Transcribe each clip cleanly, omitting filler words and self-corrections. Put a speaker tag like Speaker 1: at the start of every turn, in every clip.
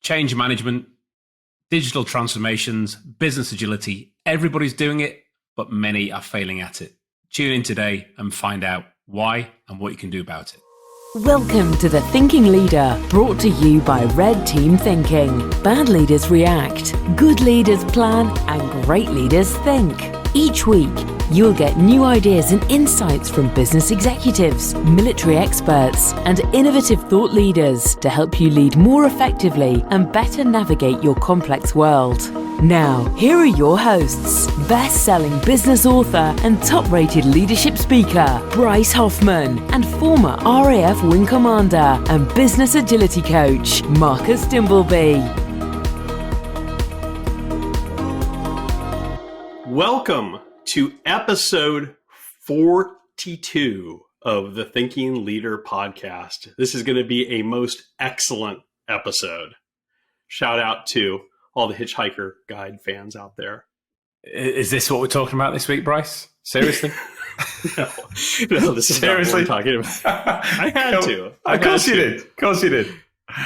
Speaker 1: Change management, digital transformations, business agility. Everybody's doing it, but many are failing at it. Tune in today and find out why and what you can do about it.
Speaker 2: Welcome to The Thinking Leader, brought to you by Red Team Thinking. Bad leaders react, good leaders plan, and great leaders think. Each week, you'll get new ideas and insights from business executives, military experts, and innovative thought leaders to help you lead more effectively and better navigate your complex world. Now, here are your hosts, best-selling business author and top-rated leadership speaker, Bryce Hoffman, and former RAF Wing Commander and business agility coach, Marcus Dimbleby.
Speaker 3: Welcome to episode 42 of the Thinking Leader podcast. This is going to be a most excellent episode. Shout out to all the Hitchhiker Guide fans out there.
Speaker 1: Is this what we're talking about this week, Bryce? Seriously?
Speaker 3: No, this is
Speaker 1: Seriously?
Speaker 3: not what we're talking about. I had to.
Speaker 1: Of course you did. Of course you did.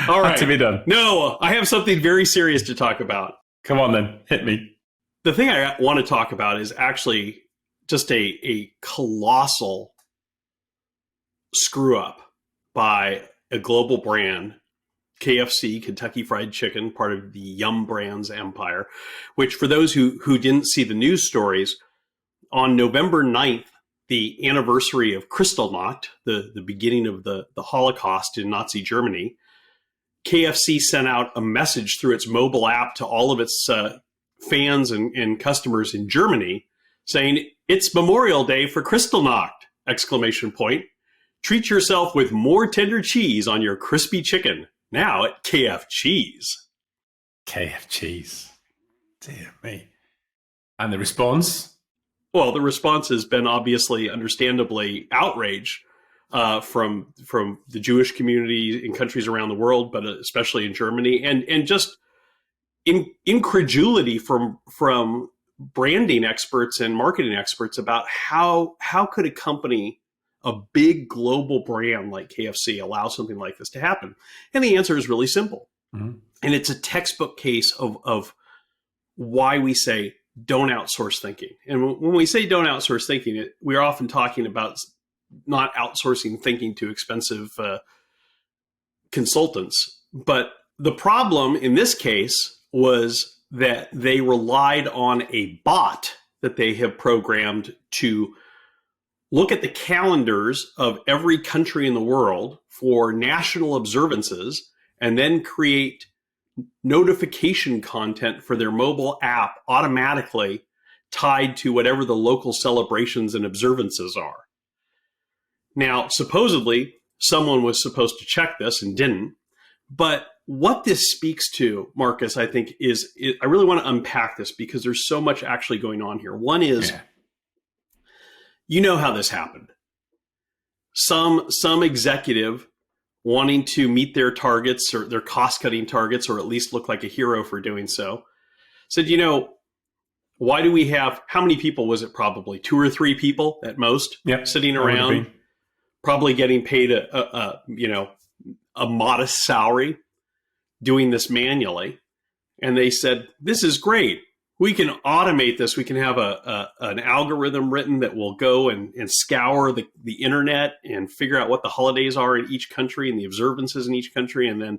Speaker 3: All right.
Speaker 1: Had to be done.
Speaker 3: No, I have something very serious to talk about.
Speaker 1: Come on then, hit me.
Speaker 3: The thing I want to talk about is actually just a colossal screw up by a global brand, KFC, Kentucky Fried Chicken, part of the Yum Brands empire, which for those who didn't see the news stories, on November 9th, the anniversary of Kristallnacht, the beginning of the Holocaust in Nazi Germany, KFC sent out a message through its mobile app to all of its fans and customers in Germany saying, "It's Memorial Day for Kristallnacht!" ! Treat yourself with more tender cheese on your crispy chicken. Now at KF Cheese.
Speaker 1: KF Cheese. Dear me. And the response?
Speaker 3: Well, the response has been obviously, understandably, outrage from the Jewish community in countries around the world, but especially in Germany, and just incredulity from branding experts and marketing experts about how could a company, a big global brand like KFC, allow something like this to happen? And the answer is really simple. Mm-hmm. And it's a textbook case of why we say don't outsource thinking. And when we say don't outsource thinking, we're often talking about not outsourcing thinking to expensive consultants. But the problem in this case was that they relied on a bot that they have programmed to look at the calendars of every country in the world for national observances and then create notification content for their mobile app automatically tied to whatever the local celebrations and observances are. Now, supposedly, someone was supposed to check this and didn't, but what this speaks to, Marcus, I think is I really want to unpack this because there's so much actually going on here. One is, You know how this happened. Some executive wanting to meet their targets or their cost-cutting targets, or at least look like a hero for doing so, said, why do we have, how many people was it probably? 2 or 3 people at most sitting around, probably getting paid a modest salary, doing this manually. And they said, this is great. We can automate this. We can have an algorithm written that will go and scour the internet and figure out what the holidays are in each country and the observances in each country, and then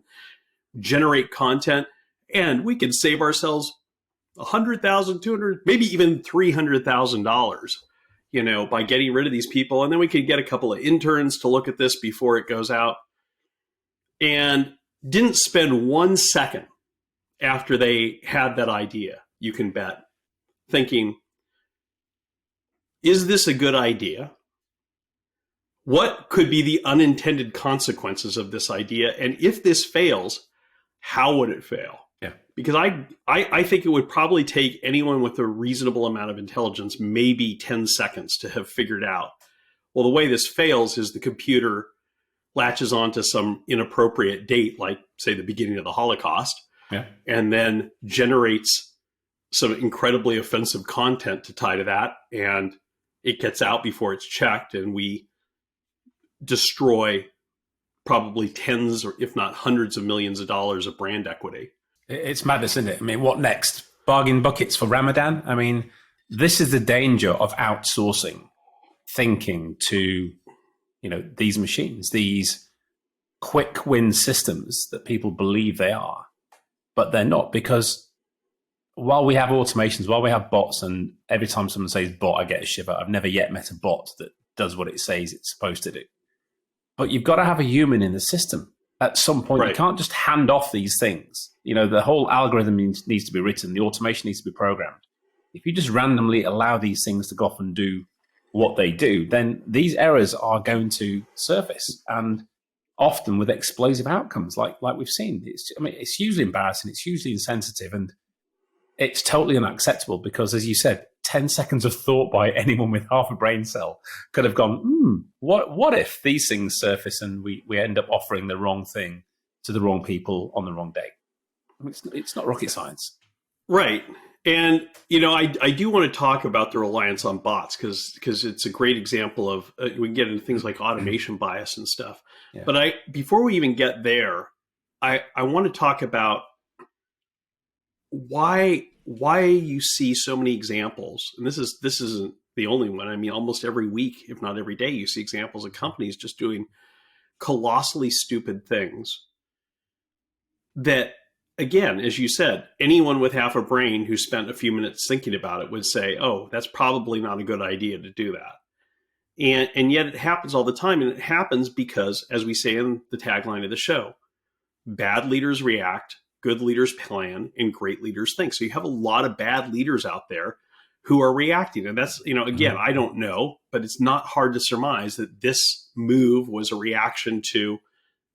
Speaker 3: generate content. And we can save ourselves $100,000, $200,000, maybe even $300,000, by getting rid of these people. And then we could get a couple of interns to look at this before it goes out. And didn't spend 1 second after they had that idea, you can bet, thinking, is this a good idea? What could be the unintended consequences of this idea? And if this fails, how would it fail?
Speaker 1: Yeah.
Speaker 3: Because I think it would probably take anyone with a reasonable amount of intelligence, maybe 10 seconds, to have figured out, well, the way this fails is the computer latches onto some inappropriate date, like, say, the beginning of the Holocaust, and then generates some incredibly offensive content to tie to that, and it gets out before it's checked, and we destroy probably tens or if not hundreds of millions of dollars of brand equity.
Speaker 1: It's madness, isn't it? I mean, what next? Bargain buckets for Ramadan? I mean, this is the danger of outsourcing thinking to, these machines, these quick win systems that people believe they are, but they're not, because while we have automations, while we have bots, and every time someone says bot, I get a shiver. I've never yet met a bot that does what it says it's supposed to do. But you've got to have a human in the system at some point.
Speaker 3: Right.
Speaker 1: You can't just hand off these things. The whole algorithm needs to be written. The automation needs to be programmed. If you just randomly allow these things to go off and do what they do, then these errors are going to surface, and often with explosive outcomes like we've seen. It's hugely embarrassing. It's hugely insensitive, and it's totally unacceptable because, as you said, 10 seconds of thought by anyone with half a brain cell could have gone, what if these things surface and we end up offering the wrong thing to the wrong people on the wrong day? It's not rocket science.
Speaker 3: Right. And, I do want to talk about the reliance on bots because it's a great example of, we can get into things like automation bias and stuff. Yeah. But before we even get there, I want to talk about why you see so many examples. And this isn't the only one. I mean, almost every week, if not every day, you see examples of companies just doing colossally stupid things that, again, as you said, anyone with half a brain who spent a few minutes thinking about it would say, oh, that's probably not a good idea to do that. And yet it happens all the time. And it happens because, as we say in the tagline of the show, bad leaders react, good leaders plan, and great leaders think. So you have a lot of bad leaders out there who are reacting. And that's, again, I don't know, but it's not hard to surmise that this move was a reaction to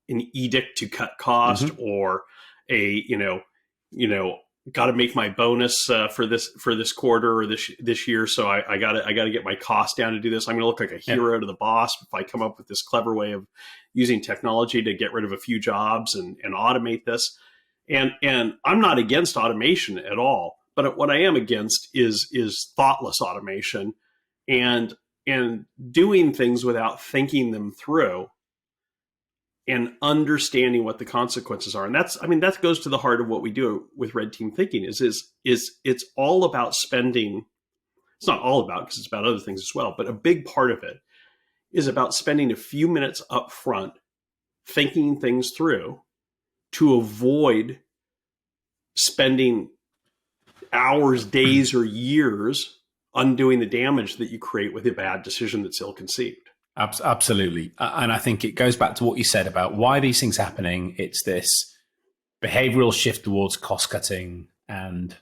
Speaker 3: an edict to cut cost, or got to make my bonus for this quarter or this year. So I got to get my cost down to do this. I'm going to look like a hero to the boss if I come up with this clever way of using technology to get rid of a few jobs and automate this. And I'm not against automation at all, but what I am against is thoughtless automation and doing things without thinking them through and understanding what the consequences are. And that goes to the heart of what we do with Red Team Thinking is it's all about spending. It's not all about, because it's about other things as well, but a big part of it is about spending a few minutes up front thinking things through to avoid spending hours, days, or years undoing the damage that you create with a bad decision that's ill-conceived.
Speaker 1: Absolutely. And I think it goes back to what you said about why these things happening. It's this behavioral shift towards cost cutting and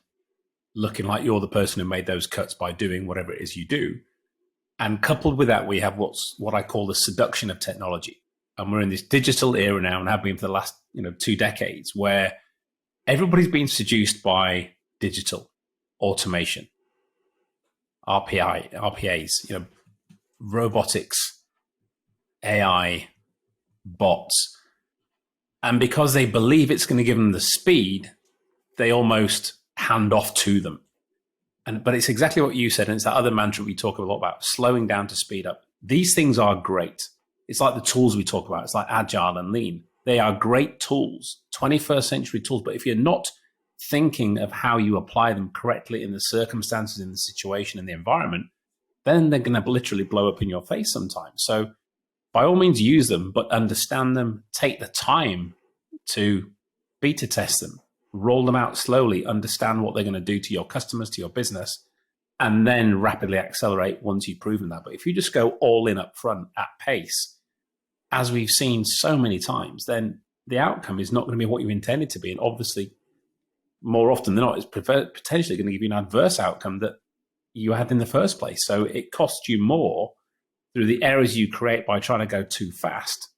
Speaker 1: looking like you're the person who made those cuts by doing whatever it is you do. And coupled with that, we have what I call the seduction of technology. And we're in this digital era now, and have been for the last 2 decades, where everybody's been seduced by digital automation, RPAs, robotics, AI, bots. And because they believe it's going to give them the speed, they almost hand off to them. But it's exactly what you said. And it's that other mantra we talk a lot about, slowing down to speed up. These things are great. It's like the tools we talk about. It's like agile and lean. They are great tools, 21st century tools. But if you're not thinking of how you apply them correctly in the circumstances, in the situation, in the environment, then they're going to literally blow up in your face sometimes. So by all means, use them, but understand them. Take the time to beta test them, roll them out slowly, understand what they're going to do to your customers, to your business, and then rapidly accelerate once you've proven that. But if you just go all in up front at pace, as we've seen so many times, then the outcome is not going to be what you intended to be. And obviously, more often than not, it's potentially going to give you an adverse outcome that you had in the first place. So it costs you more through the errors you create by trying to go too fast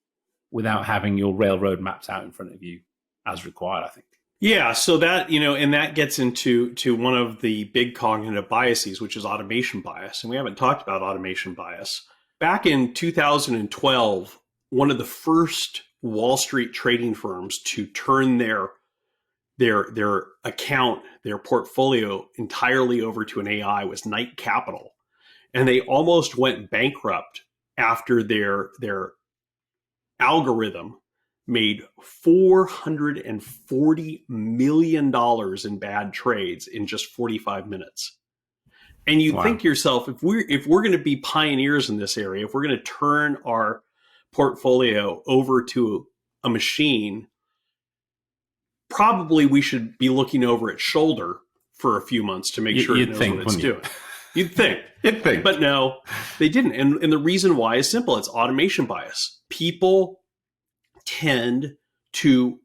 Speaker 1: without having your railroad mapped out in front of you as required, I think.
Speaker 3: Yeah, so that, and that gets into one of the big cognitive biases, which is automation bias. And we haven't talked about automation bias. Back in 2012, one of the first Wall Street trading firms to turn their account, their portfolio entirely over to an AI was Knight Capital. And they almost went bankrupt after their algorithm made $440 million in bad trades in just 45 minutes. And you think to yourself, if we're going to be pioneers in this area, if we're going to turn our portfolio over to a machine, probably we should be looking over its shoulder for a few months to make sure it knows what it's doing. You'd think. But no, they didn't. And the reason why is simple. It's automation bias. People tend to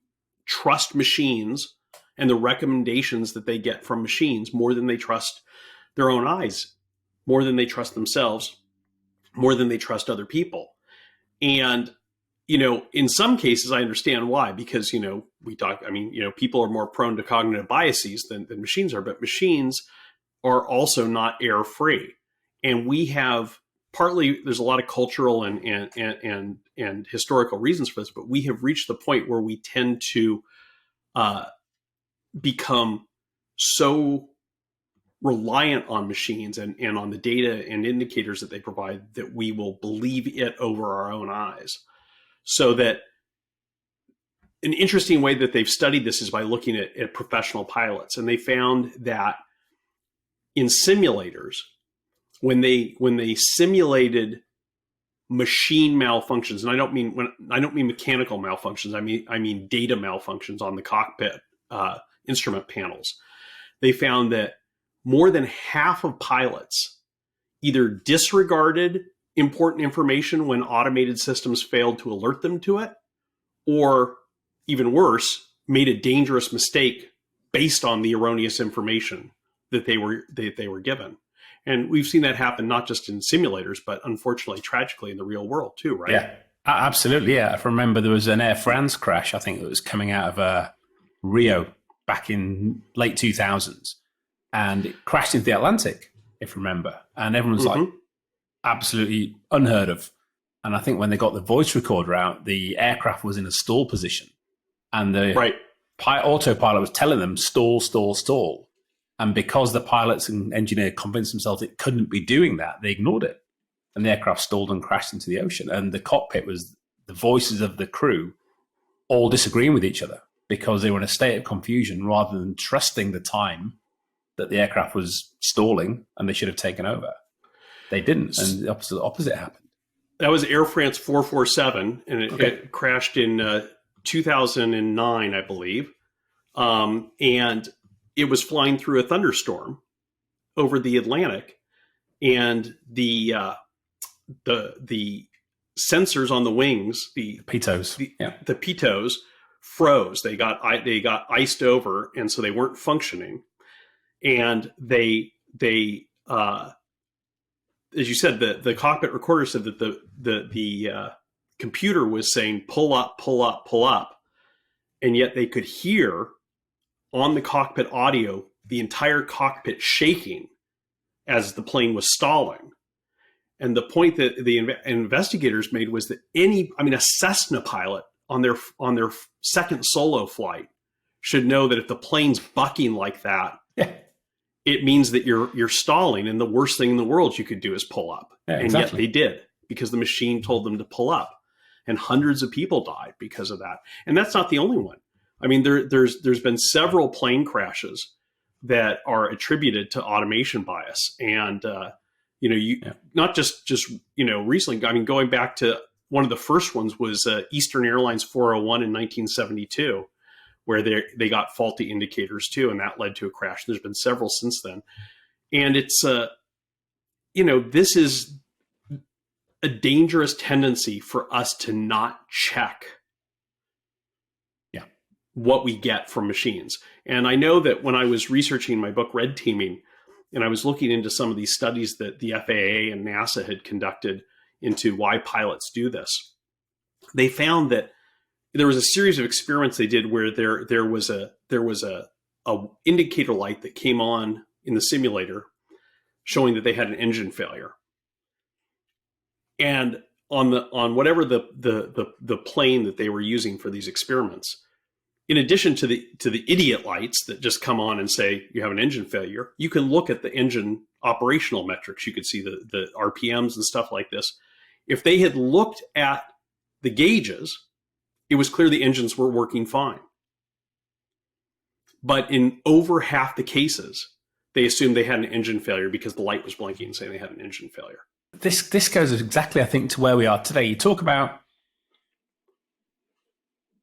Speaker 3: trust machines and the recommendations that they get from machines more than they trust their own eyes, more than they trust themselves, more than they trust other people. And, in some cases, I understand why, because, people are more prone to cognitive biases than machines are, but machines are also not error free. And we have partly, there's a lot of cultural and historical reasons for this, but we have reached the point where we tend to become so reliant on machines and on the data and indicators that they provide that we will believe it over our own eyes. So that an interesting way that they've studied this is by looking at professional pilots. And they found that in simulators, when they simulated machine malfunctions, and I don't mean mechanical malfunctions, I mean data malfunctions on the cockpit instrument panels, they found that more than half of pilots either disregarded important information when automated systems failed to alert them to it, or even worse, made a dangerous mistake based on the erroneous information that they were given. And we've seen that happen not just in simulators, but unfortunately, tragically, in the real world too, right?
Speaker 1: Yeah, absolutely. Yeah, I remember there was an Air France crash, I think it was coming out of Rio back in late 2000s. And it crashed into the Atlantic, if you remember. And everyone's like, absolutely unheard of. And I think when they got the voice recorder out, the aircraft was in a stall position. And the autopilot was telling them, stall, stall, stall. And because the pilots and engineer convinced themselves it couldn't be doing that, they ignored it. And the aircraft stalled and crashed into the ocean. And the cockpit was the voices of the crew all disagreeing with each other because they were in a state of confusion rather than trusting the time that the aircraft was stalling and they should have taken over. They didn't, and the opposite happened.
Speaker 3: That was Air France 447, and it crashed in 2009, I believe. And it was flying through a thunderstorm over the Atlantic, and the sensors on the wings, the
Speaker 1: pitos,
Speaker 3: the pitos froze. They got iced over, and so they weren't functioning. And they as you said, the cockpit recorder said that the computer was saying pull up, pull up, pull up, and yet they could hear on the cockpit audio the entire cockpit shaking as the plane was stalling. And the point that the investigators made was that a Cessna pilot on their second solo flight should know that if the plane's bucking like that, it means that you're stalling, and the worst thing in the world you could do is pull up. And yet they did, because the machine told them to pull up, and hundreds of people died because of that. And that's not the only one. I mean, there's been several plane crashes that are attributed to automation bias, and not just recently. I mean, going back to one of the first ones was Eastern Airlines 401 in 1972. Where they got faulty indicators too, and that led to a crash. There's been several since then. And it's, this is a dangerous tendency for us to not check what we get from machines. And I know that when I was researching my book, Red Teaming, and I was looking into some of these studies that the FAA and NASA had conducted into why pilots do this, they found that there was a series of experiments they did where there was a indicator light that came on in the simulator showing that they had an engine failure. And on whatever the plane that they were using for these experiments, in addition to the idiot lights that just come on and say you have an engine failure, you can look at the engine operational metrics. You could see the RPMs and stuff like this. If they had looked at the gauges, it was clear the engines were working fine. But in over half the cases, they assumed they had an engine failure because the light was blinking saying they had an engine failure.
Speaker 1: This goes exactly, I think, to where we are today. You talk about,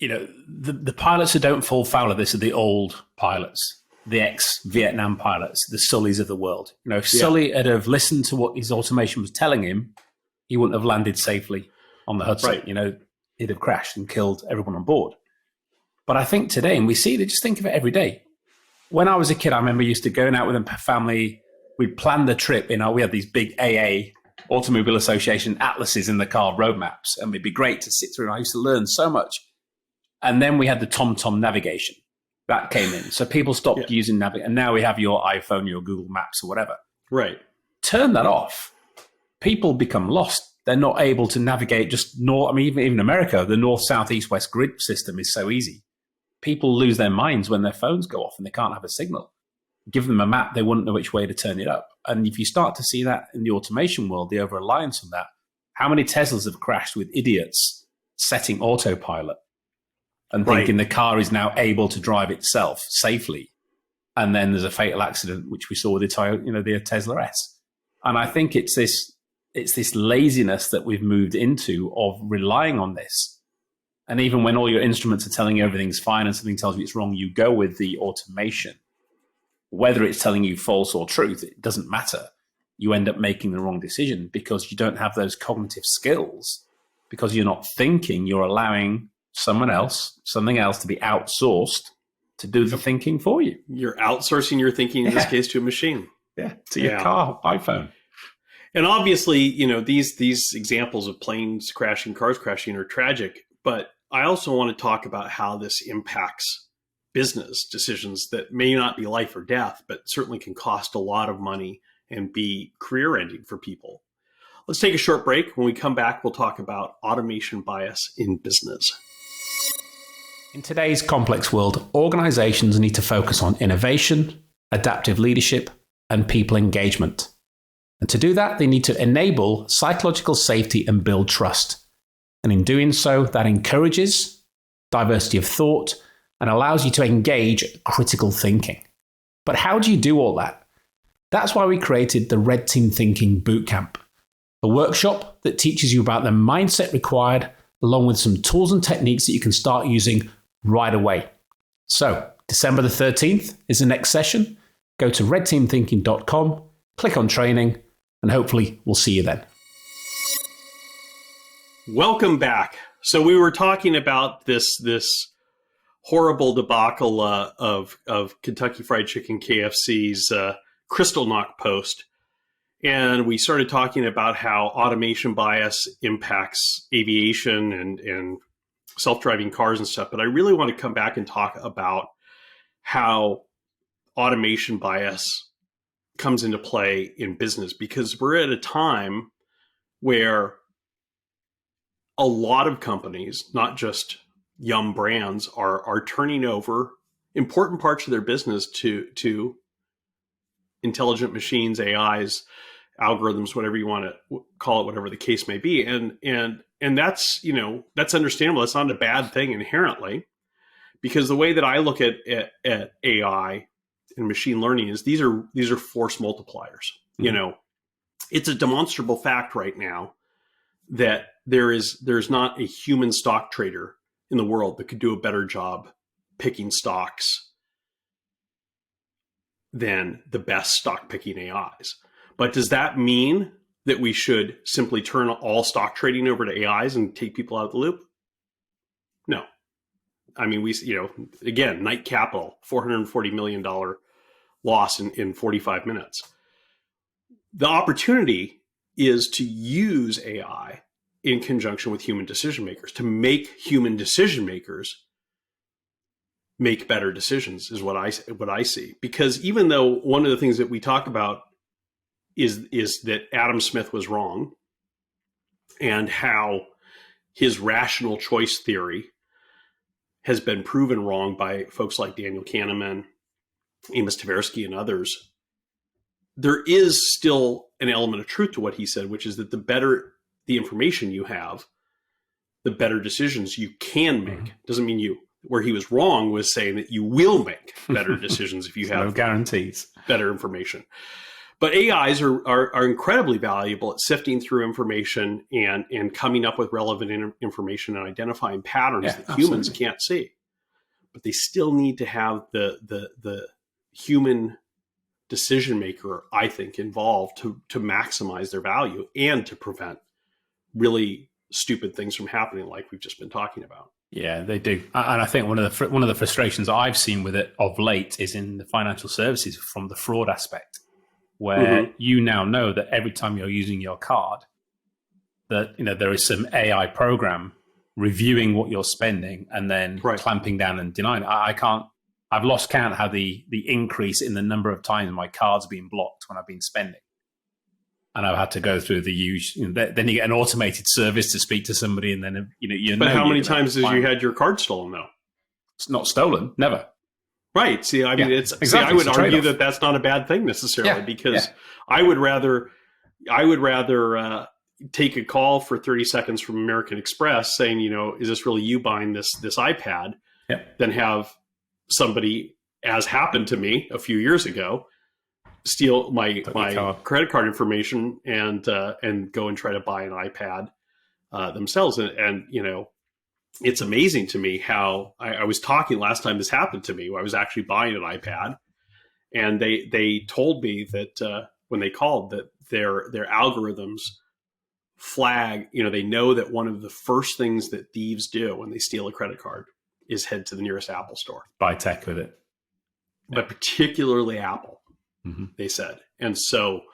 Speaker 1: the pilots who don't fall foul of this are the old pilots, the ex-Vietnam pilots, the Sullys of the world. If Sully had have listened to what his automation was telling him, he wouldn't have landed safely on the Hudson.
Speaker 3: Right.
Speaker 1: He'd have crashed and killed everyone on board. But I think today, and we see it, just think of it every day. When I was a kid, I remember used to going out with a family. We'd plan the trip. We had these big AA, Automobile Association atlases in the car, road maps, and it'd be great to sit through. And I used to learn so much. And then we had the TomTom navigation that came in. So people stopped using navigation. And now we have your iPhone, your Google Maps or whatever.
Speaker 3: Right.
Speaker 1: Turn that off. People become lost. They're not able to navigate just north. Even America, the north, south, east, west grid system is so easy. People lose their minds when their phones go off and they can't have a signal. Give them a map, they wouldn't know which way to turn it up. And if you start to see that in the automation world, the over-reliance on that, how many Teslas have crashed with idiots setting autopilot and thinking the car is now able to drive itself safely? And then there's a fatal accident, which we saw with the Tesla S. And I think it's this laziness that we've moved into of relying on this. And even when all your instruments are telling you everything's fine and something tells you it's wrong, you go with the automation. Whether it's telling you false or truth, it doesn't matter. You end up making the wrong decision because you don't have those cognitive skills, because you're not thinking, you're allowing something else to be outsourced to do the thinking for you.
Speaker 3: You're outsourcing your thinking, in this case, to a machine.
Speaker 1: Yeah, to your car, iPhone.
Speaker 3: And obviously, these examples of planes crashing, cars crashing are tragic, but I also want to talk about how this impacts business decisions that may not be life or death, but certainly can cost a lot of money and be career-ending for people. Let's take a short break. When we come back, we'll talk about automation bias in business.
Speaker 1: In today's complex world, organizations need to focus on innovation, adaptive leadership, and people engagement. And to do that, they need to enable psychological safety and build trust. And in doing so, that encourages diversity of thought and allows you to engage critical thinking. But how do you do all that? That's why we created the Red Team Thinking Bootcamp, a workshop that teaches you about the mindset required, along with some tools and techniques that you can start using right away. So, December the 13th is the next session. Go to redteamthinking.com, click on training, and hopefully we'll see you then.
Speaker 3: Welcome back. So we were talking about this horrible debacle of Kentucky Fried Chicken KFC's Crystal Knock post. And we started talking about how automation bias impacts aviation and self-driving cars and stuff. But I really want to come back and talk about how automation bias comes into play in business, because we're at a time where a lot of companies, not just Yum brands, are turning over important parts of their business to intelligent machines, AIs, algorithms, whatever you want to call it, whatever the case may be. And that's, that's understandable. That's not a bad thing inherently, because the way that I look at AI and machine learning is these are force multipliers. Mm-hmm. It's a demonstrable fact right now that there's not a human stock trader in the world that could do a better job picking stocks than the best stock picking AIs. But does that mean that we should simply turn all stock trading over to AIs and take people out of the loop? No. I mean, again, Knight Capital, $440 million loss in 45 minutes. The opportunity is to use AI in conjunction with human decision makers, to make human decision makers make better decisions, is what I see. Because even though one of the things that we talk about is that Adam Smith was wrong, and how his rational choice theory has been proven wrong by folks like Daniel Kahneman, Amos Tversky, and others, there is still an element of truth to what he said, which is that the better the information you have, the better decisions you can make. Doesn't mean you, where he was wrong was saying that you will make better decisions if you have
Speaker 1: no guarantees,
Speaker 3: better information. But AIs are incredibly valuable at sifting through information and coming up with relevant information and identifying patterns that humans can't see. But they still need to have the human decision maker, I think, involved to maximize their value and to prevent really stupid things from happening, like we've just been talking about.
Speaker 1: Yeah, they do. And I think one of the frustrations I've seen with it of late is in the financial services from the fraud aspect, where you now know that every time you're using your card, that there is some AI program reviewing what you're spending and then clamping down and denying it. I've lost count how the increase in the number of times my card's been blocked when I've been spending. And I've had to go through the usual. Then you get an automated service to speak to somebody, and then
Speaker 3: But how many times have you had your card stolen, though?
Speaker 1: It's not stolen, never.
Speaker 3: Right. See, I mean, it's exactly. I would argue that that's not a bad thing necessarily, because I would rather take a call for 30 seconds from American Express saying, is this really you buying this iPad, than have somebody, as happened to me a few years ago, steal my credit card information and go and try to buy an iPad themselves. And it's amazing to me how I was talking last time this happened to me, where I was actually buying an iPad, and they told me that when they called, that their algorithms flag, they know that one of the first things that thieves do when they steal a credit card is head to the nearest Apple store.
Speaker 1: Buy tech with it.
Speaker 3: But particularly Apple. They said. And so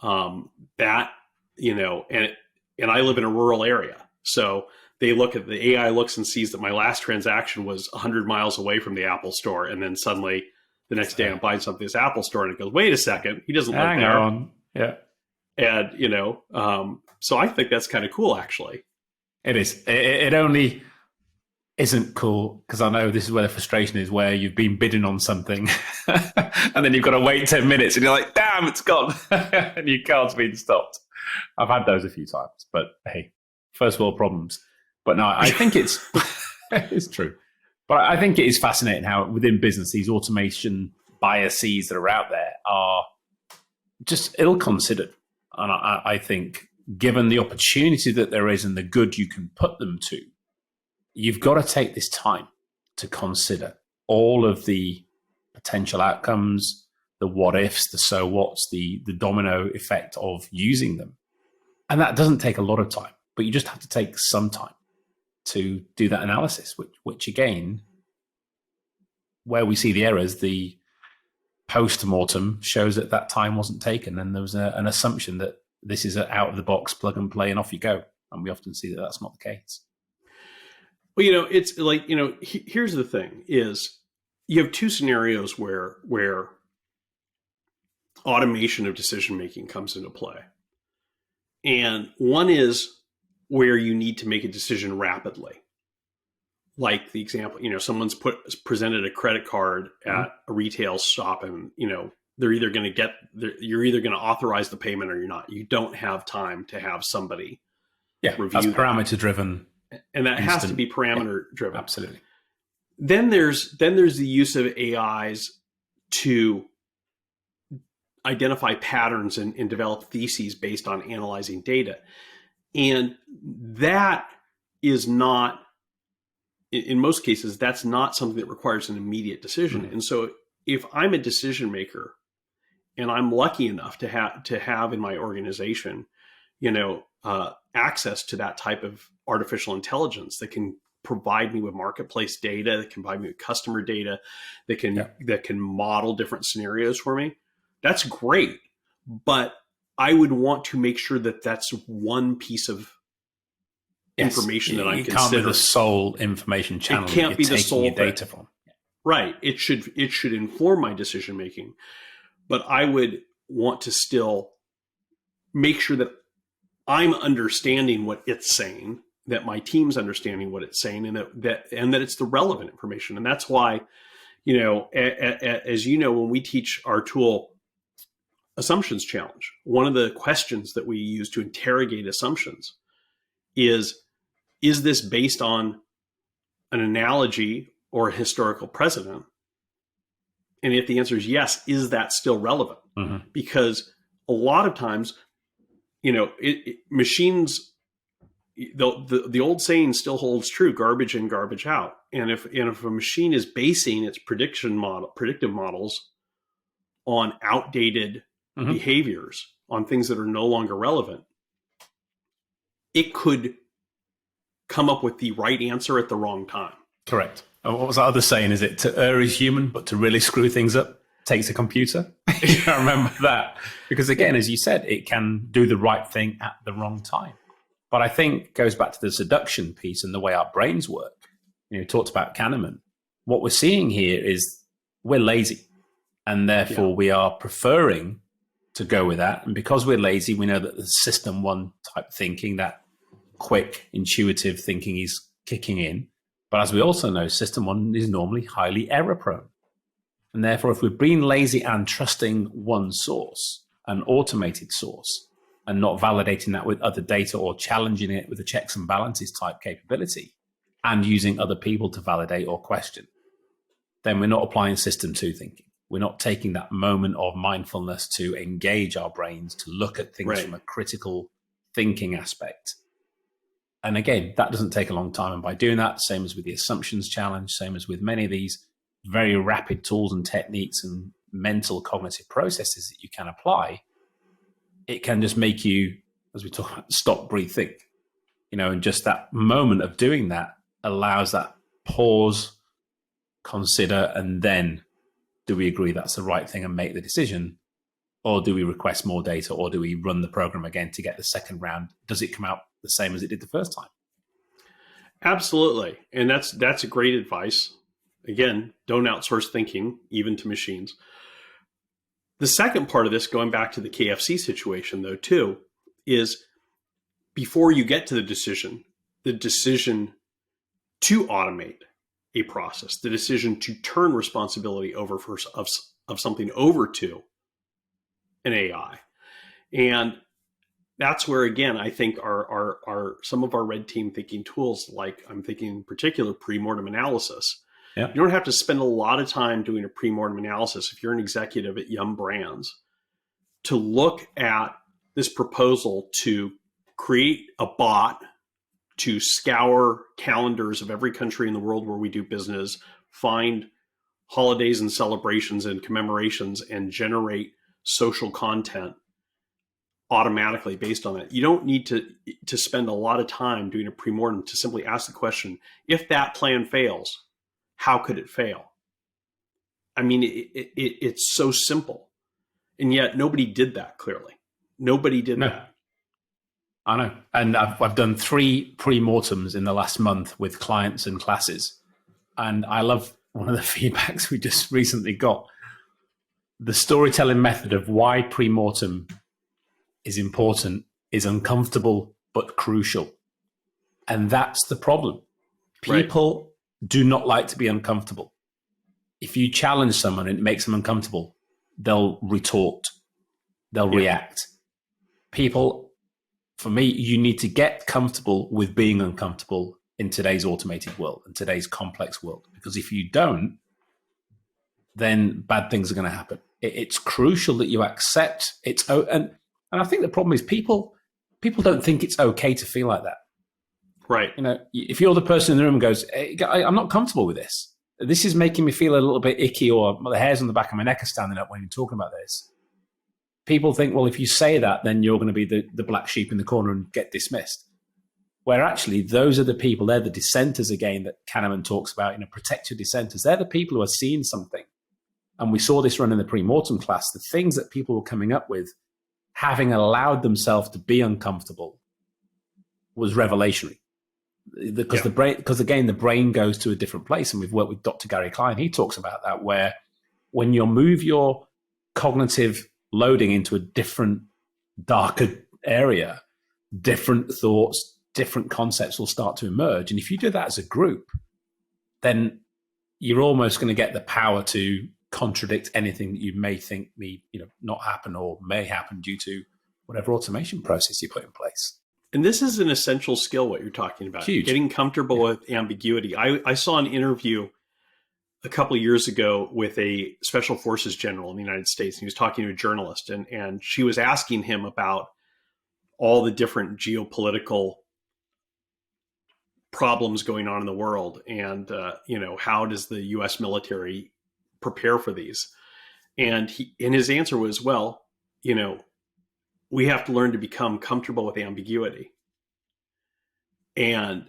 Speaker 3: that, and I live in a rural area. So they look at the AI looks and sees that my last transaction was 100 miles away from the Apple store. And then suddenly the next day I'm buying something at this Apple store, and it goes, wait a second, he doesn't live there.
Speaker 1: On. Yeah.
Speaker 3: And, so I think that's kind of cool, actually.
Speaker 1: It is. It only isn't cool because I know this is where the frustration is, where you've been bidding on something and then you've got to wait 10 minutes and you're like, damn, it's gone. And your card's been stopped. I've had those a few times, but hey, first world problems. But no, I think it's true. But I think it is fascinating how within business, these automation biases that are out there are just ill-considered. And I think given the opportunity that there is and the good you can put them to, you've got to take this time to consider all of the potential outcomes, the what ifs, the so what's, the domino effect of using them. And that doesn't take a lot of time, but you just have to take some time to do that analysis, which again, where we see the errors, the post-mortem shows that time wasn't taken. And there was an assumption that this is an out of the box plug and play and off you go. And we often see that that's not the case.
Speaker 3: Well, it's like, here's the thing is you have two scenarios where automation of decision-making comes into play. And one is where you need to make a decision rapidly. Like the example, someone's presented a credit card at a retail shop, and, they're either going to you're either going to authorize the payment or you're not. You don't have time to have somebody review
Speaker 1: that's parameter driven.
Speaker 3: And that has to be parameter driven.
Speaker 1: Absolutely.
Speaker 3: Then there's the use of AIs to identify patterns and develop theses based on analyzing data. And that is not, in most cases, that's not something that requires an immediate decision. And so if I'm a decision maker and I'm lucky enough to have in my organization, access to that type of artificial intelligence that can provide me with marketplace data, that can provide me with customer data, that can model different scenarios for me, that's great. But I would want to make sure that that's one piece of information that I'm considering. It can't be
Speaker 1: the sole information channel.
Speaker 3: It can't be the sole
Speaker 1: data from.
Speaker 3: Right. It should inform my decision making, but I would want to still make sure that I'm understanding what it's saying, that my team's understanding what it's saying, and that it's the relevant information. And that's why, as when we teach our tool Assumptions Challenge, one of the questions that we use to interrogate assumptions is, is this based on an analogy or a historical precedent? And if the answer is yes, is that still relevant?
Speaker 1: Mm-hmm.
Speaker 3: Because a lot of times, machines, the old saying still holds true: garbage in, garbage out. And if a machine is basing its predictive models on outdated
Speaker 1: Mm-hmm.
Speaker 3: behaviors, on things that are no longer relevant, it could come up with the right answer at the wrong time.
Speaker 1: Correct. And what was that other saying? Is it to err is human, but to really screw things up takes a computer? I remember that. Because again, as you said, it can do the right thing at the wrong time. But I think it goes back to the seduction piece and the way our brains work. You talked about Kahneman. What we're seeing here is we're lazy. And therefore we are preferring to go with that. And because we're lazy, we know that the system one type thinking, that quick, intuitive thinking is kicking in. But as we also know, system one is normally highly error prone. And therefore, if we're being lazy and trusting one source, an automated source, and not validating that with other data or challenging it with a checks and balances type capability, and using other people to validate or question, then we're not applying system two thinking. We're not taking that moment of mindfulness to engage our brains, to look at things from a critical thinking aspect. And again, that doesn't take a long time. And by doing that, same as with the assumptions challenge, same as with many of these very rapid tools and techniques and mental cognitive processes that you can apply, it can just make you, as we talk about, stop, breathe, think. And just that moment of doing that allows that pause, consider, and then do we agree that's the right thing and make the decision? Or do we request more data? Or do we run the program again to get the second round? Does it come out the same as it did the first time?
Speaker 3: Absolutely. And that's great advice. Again, don't outsource thinking, even to machines. The second part of this, going back to the KFC situation, though, too, is before you get to the decision to automate a process, the decision to turn responsibility over of something over to an AI. And that's where, again, I think are some of our red team thinking tools, like I'm thinking in particular pre-mortem analysis.
Speaker 1: Yeah.
Speaker 3: You don't have to spend a lot of time doing a pre-mortem analysis if you're an executive at Yum Brands to look at this proposal to create a bot to scour calendars of every country in the world where we do business, find holidays and celebrations and commemorations, and generate social content automatically based on that. You don't need to spend a lot of time doing a pre-mortem to simply ask the question, if that plan fails, how could it fail? I mean, it's so simple. And yet nobody did that, clearly. Nobody did that.
Speaker 1: I know. And I've done 3 pre-mortems in the last month with clients and classes. And I love one of the feedbacks we just recently got. The storytelling method of why pre-mortem is important is uncomfortable but crucial. And that's the problem. People do not like to be uncomfortable. If you challenge someone and it makes them uncomfortable, they'll retort, they'll react. People, for me, you need to get comfortable with being uncomfortable in today's automated world and today's complex world. Because if you don't, then bad things are going to happen. It's crucial that you accept it's, and I think the problem is people don't think it's okay to feel like that.
Speaker 3: Right.
Speaker 1: If you're the person in the room who goes, hey, I'm not comfortable with this. This is making me feel a little bit icky, or the hairs on the back of my neck are standing up when you're talking about this. People think, well, if you say that, then you're going to be the black sheep in the corner and get dismissed. Where actually, those are the people, they're the dissenters again that Kahneman talks about, protect your dissenters. They're the people who are seeing something. And we saw this run in the pre-mortem class, the things that people were coming up with, having allowed themselves to be uncomfortable, was revelationary. Because the brain goes to a different place. And we've worked with Dr. Gary Klein. He talks about that, where when you move your cognitive loading into a different, darker area, different thoughts, different concepts will start to emerge. And if you do that as a group, then you're almost going to get the power to contradict anything that you may think may not happen or may happen due to whatever automation process you put in place.
Speaker 3: And this is an essential skill, what you're talking about.
Speaker 1: Huge.
Speaker 3: Getting comfortable with ambiguity. I saw an interview a couple of years ago with a special forces general in the United States. And he was talking to a journalist, and she was asking him about all the different geopolitical problems going on in the world. And, how does the U.S. military prepare for these? And his answer was, well, we have to learn to become comfortable with ambiguity. And,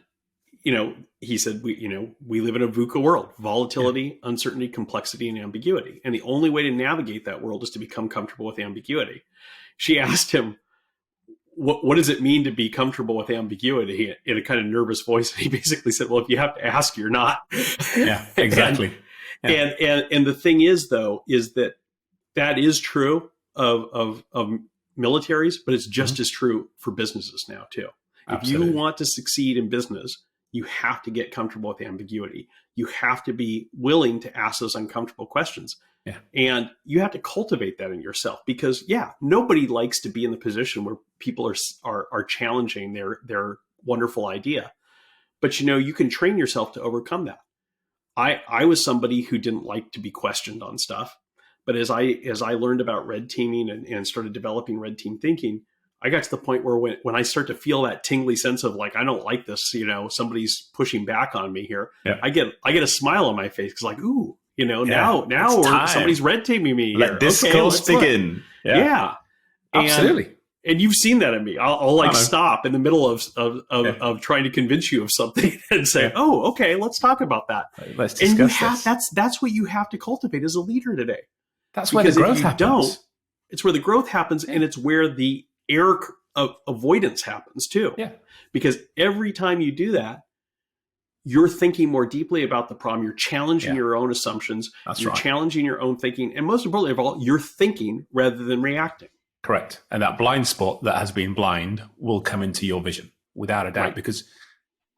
Speaker 3: he said, we live in a VUCA world: volatility, uncertainty, complexity, and ambiguity. And the only way to navigate that world is to become comfortable with ambiguity. She asked him, what does it mean to be comfortable with ambiguity, in a kind of nervous voice? And he basically said, well, if you have to ask, you're not.
Speaker 1: Yeah, exactly.
Speaker 3: And the thing is, though, is that is true of militaries, but it's just as true for businesses now too.
Speaker 1: Absolutely.
Speaker 3: If you want to succeed in business, you have to get comfortable with ambiguity. You have to be willing to ask those uncomfortable questions.
Speaker 1: Yeah.
Speaker 3: And you have to cultivate that in yourself, because nobody likes to be in the position where people are challenging their wonderful idea. But you can train yourself to overcome that. I was somebody who didn't like to be questioned on stuff. But as I learned about red teaming and started developing red team thinking, I got to the point where when I start to feel that tingly sense of like, I don't like this, somebody's pushing back on me here, I get a smile on my face, because like, ooh, now somebody's red teaming me.
Speaker 1: Let discourse begin.
Speaker 3: Yeah.
Speaker 1: Absolutely.
Speaker 3: And you've seen that in me. I'll stop in the middle of trying to convince you of something and say, oh, okay, let's talk about that.
Speaker 1: Let's discuss
Speaker 3: this. That's what you have to cultivate as a leader today.
Speaker 1: That's where the growth happens.
Speaker 3: It's where the growth happens, and it's where the error of avoidance happens too.
Speaker 1: Yeah.
Speaker 3: Because every time you do that, you're thinking more deeply about the problem. You're challenging your own assumptions. You're challenging your own thinking. And most importantly of all, you're thinking rather than reacting.
Speaker 1: Correct. And that blind spot that has been blind will come into your vision without a doubt,
Speaker 3: Right.
Speaker 1: because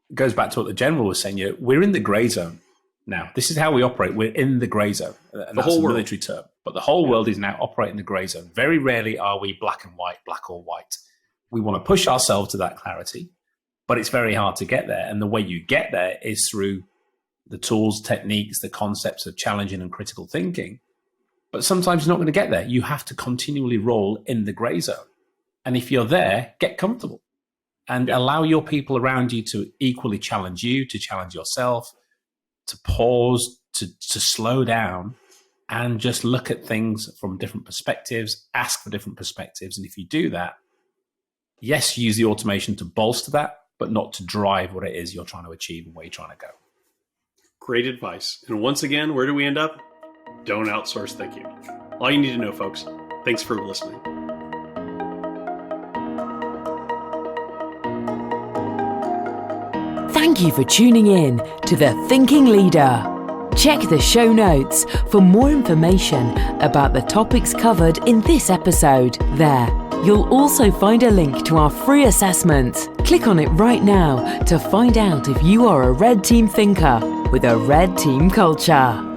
Speaker 1: it goes back to what the general was saying. We're in the gray zone now. This is how we operate. We're in the gray zone. And that's a military term. But the whole world is now operating the gray zone. Very rarely are we black and white, black or white. We want to push ourselves to that clarity, but it's very hard to get there. And the way you get there is through the tools, techniques, the concepts of challenging and critical thinking. But sometimes you're not going to get there. You have to continually roll in the gray zone. And if you're there, get comfortable and allow your people around you to equally challenge you, to challenge yourself, to pause, to slow down, and just look at things from different perspectives, ask for different perspectives. And if you do that, yes, use the automation to bolster that, but not to drive what it is you're trying to achieve and where you're trying to go.
Speaker 3: Great advice. And once again, where do we end up? Don't outsource thinking. All you need to know, folks. Thanks for listening.
Speaker 2: Thank you for tuning in to The Thinking Leader. Check the show notes for more information about the topics covered in this episode. There, you'll also find a link to our free assessment. Click on it right now to find out if you are a red team thinker with a red team culture.